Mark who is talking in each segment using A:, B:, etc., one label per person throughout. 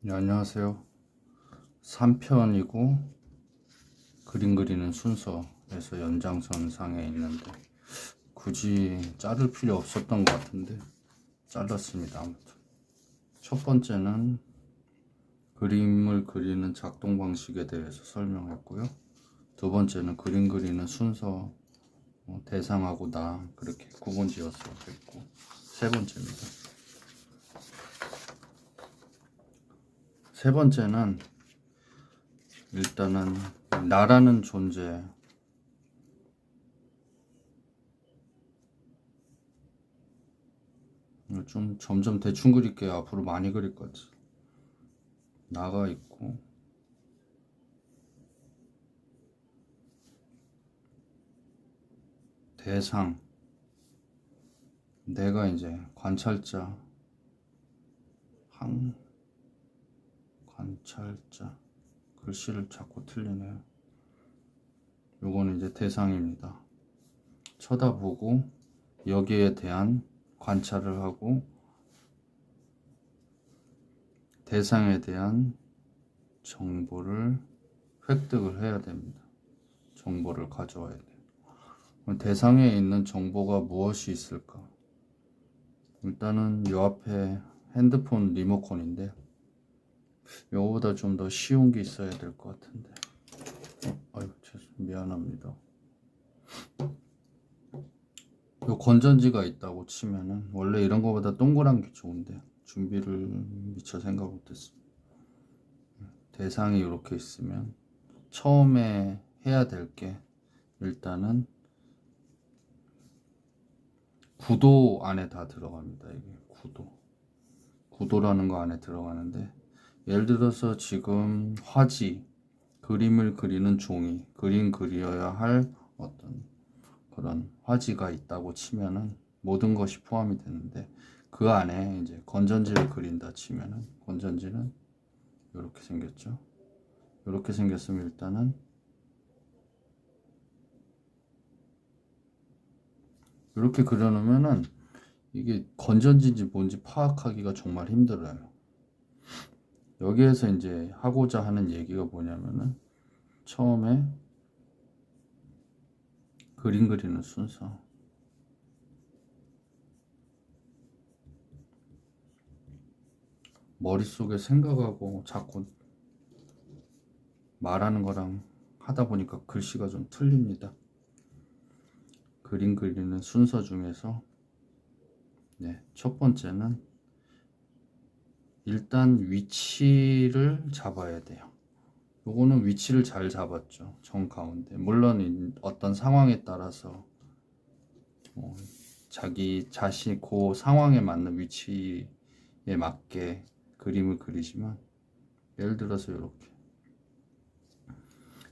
A: 네, 안녕하세요. 3편이고 그림 그리는 순서에서 연장선상에 있는데 굳이 자를 필요 없었던 것 같은데 잘랐습니다. 아무튼 첫 번째는 그림을 그리는 작동 방식에 대해서 설명했고요. 두 번째는 그림 그리는 순서, 대상하고 나 그렇게 구분 지어서 했고, 세 번째입니다. 세 번째는 일단은 나라는 존재, 좀 점점 대충 그릴게요. 앞으로 많이 그릴 것 같아. 나가 있고, 대상, 내가 이제 관찰자, 관찰자, 글씨를 자꾸 틀리네요. 요거는 이제 대상입니다. 쳐다보고 여기에 대한 관찰을 하고 대상에 대한 정보를 획득을 해야 됩니다. 정보를 가져와야 돼요. 대상에 있는 정보가 무엇이 있을까? 일단은 요 앞에 핸드폰 리모컨인데 요거보다 좀 더 쉬운 게 있어야 될 것 같은데. 아유, 미안합니다. 요 건전지가 있다고 치면은 원래 이런 거보다 동그란 게 좋은데 준비를 미처 생각 못했습니다. 대상이 이렇게 있으면 처음에 해야 될 게 일단은 구도 안에 다 들어갑니다. 이게 구도라는 거 안에 들어가는데, 예를 들어서 지금 화지, 그림을 그리는 종이, 그림 그려야 할 어떤 그런 화지가 있다고 치면은 모든 것이 포함이 되는데, 그 안에 이제 건전지를 그린다 치면은 건전지는 이렇게 생겼죠. 이렇게 생겼으면 일단은 이렇게 그려놓으면은 이게 건전지인지 뭔지 파악하기가 정말 힘들어요. 여기에서 이제 하고자 하는 얘기가 뭐냐면은 처음에 그림 그리는 순서, 머릿속에 생각하고 자꾸 말하는 거랑 하다 보니까 글씨가 좀 틀립니다. 그림 그리는 순서 중에서 첫 번째는 일단 위치를 잡아야 돼요. 요거는 위치를 잘 잡았죠. 정 가운데. 물론 어떤 상황에 따라서 자기 자신 그 상황에 맞는 위치에 맞게 그림을 그리지만, 예를 들어서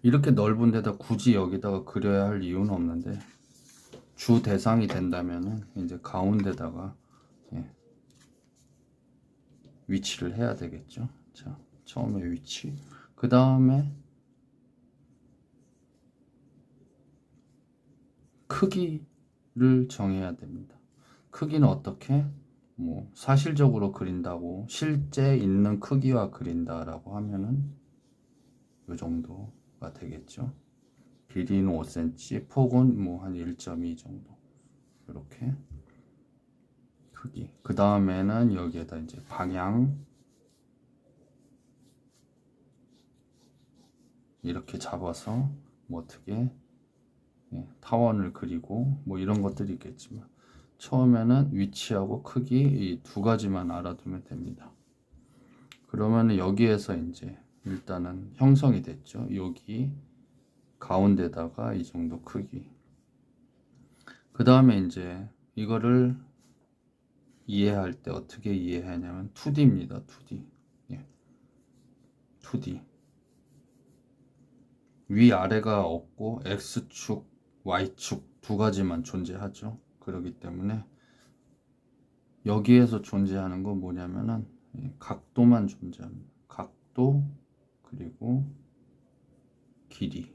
A: 이렇게 넓은 데다 굳이 여기다가 그려야 할 이유는 없는데, 주 대상이 된다면은 이제 가운데다가 위치를 해야 되겠죠. 자, 처음에 위치, 그 다음에 크기를 정해야 됩니다. 크기는 어떻게? 사실적으로 그린다고 실제 있는 크기와 그린다라고 하면은 이 정도가 되겠죠. 길이는 5cm, 폭은 한 1.2 정도. 이렇게 크기. 그 다음에는 여기에다 이제 방향 이렇게 잡아서 어떻게 타원을 그리고 이런 것들이 있겠지만, 처음에는 위치하고 크기 이 두 가지만 알아두면 됩니다. 그러면 여기에서 이제 일단은 형성이 됐죠. 여기 가운데다가 이 정도 크기. 그 다음에 이제 이거를 이해할 때 어떻게 이해하냐면 2D입니다. 2D. 2D. 위아래가 없고 X축, Y축 두 가지만 존재하죠. 그렇기 때문에 여기에서 존재하는 건 뭐냐면은 각도만 존재합니다. 각도 그리고 길이.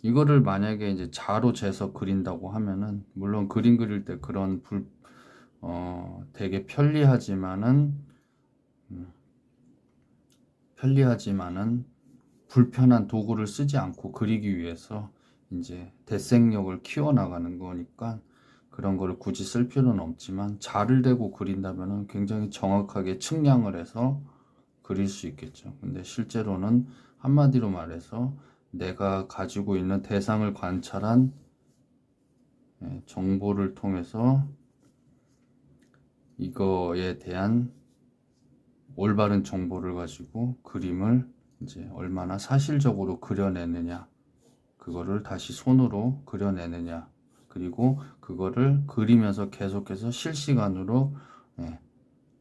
A: 이거를 만약에 이제 자로 재서 그린다고 하면은, 물론 그림 그릴 때 그런 되게 편리하지만은 편리하지만은 불편한 도구를 쓰지 않고 그리기 위해서 이제 대생력을 키워나가는 거니까 그런 거를 굳이 쓸 필요는 없지만 자를 대고 그린다면은 굉장히 정확하게 측량을 해서 그릴 수 있겠죠. 근데 실제로는 한마디로 말해서 내가 가지고 있는 대상을 관찰한 정보를 통해서 이거에 대한 올바른 정보를 가지고 그림을 이제 얼마나 사실적으로 그려내느냐, 그거를 다시 손으로 그려내느냐, 그리고 그거를 그리면서 계속해서 실시간으로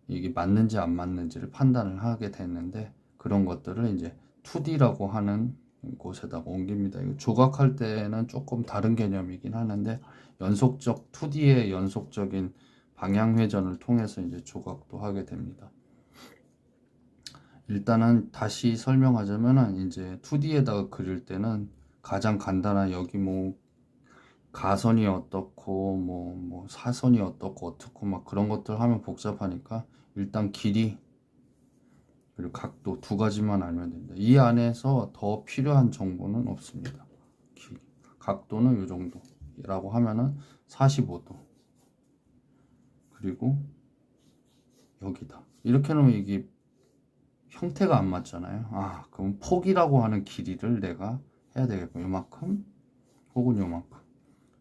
A: 이게 맞는지 안 맞는지를 판단을 하게 됐는데, 그런 것들을 이제 2D라고 하는 곳에다가 옮깁니다. 이거 조각할 때는 조금 다른 개념이긴 하는데, 연속적 2D의 연속적인 방향 회전을 통해서 이제 조각도 하게 됩니다. 일단은 다시 설명하자면은 이제 2D에다가 그릴 때는 가장 간단한 여기 뭐 가선이 어떻고 뭐 사선이 어떻고 막 그런 것들 하면 복잡하니까 일단 길이 그리고 각도 두 가지만 알면 됩니다. 이 안에서 더 필요한 정보는 없습니다. 길이. 각도는 이 정도라고 하면은 45도. 그리고 여기다. 이렇게 놓으면 이게 형태가 안 맞잖아요. 그럼 폭이라고 하는 길이를 내가 해야 되겠고, 요만큼 혹은 요만큼.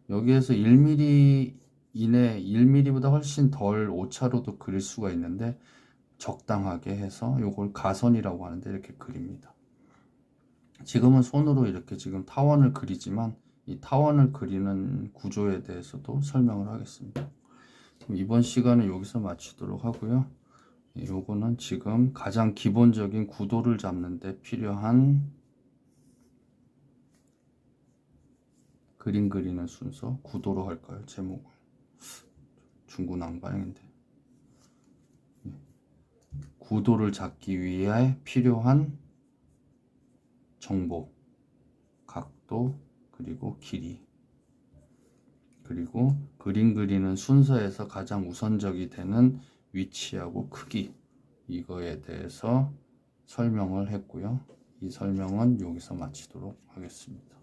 A: 여기에서 1mm 이내, 1mm보다 훨씬 덜 오차로도 그릴 수가 있는데 적당하게 해서 요걸 가선이라고 하는데 이렇게 그립니다. 지금은 손으로 이렇게 지금 타원을 그리지만 이 타원을 그리는 구조에 대해서도 설명을 하겠습니다. 그럼 이번 시간은 여기서 마치도록 하고요. 요거는 지금 가장 기본적인 구도를 잡는 데 필요한 그림 그리는 순서, 구도로 할까요? 제목을 중구난방인데, 구도를 잡기 위해 필요한 정보, 각도, 그리고 길이, 그리고 그림 그리는 순서에서 가장 우선적이 되는 위치하고 크기, 이거에 대해서 설명을 했고요. 이 설명은 여기서 마치도록 하겠습니다.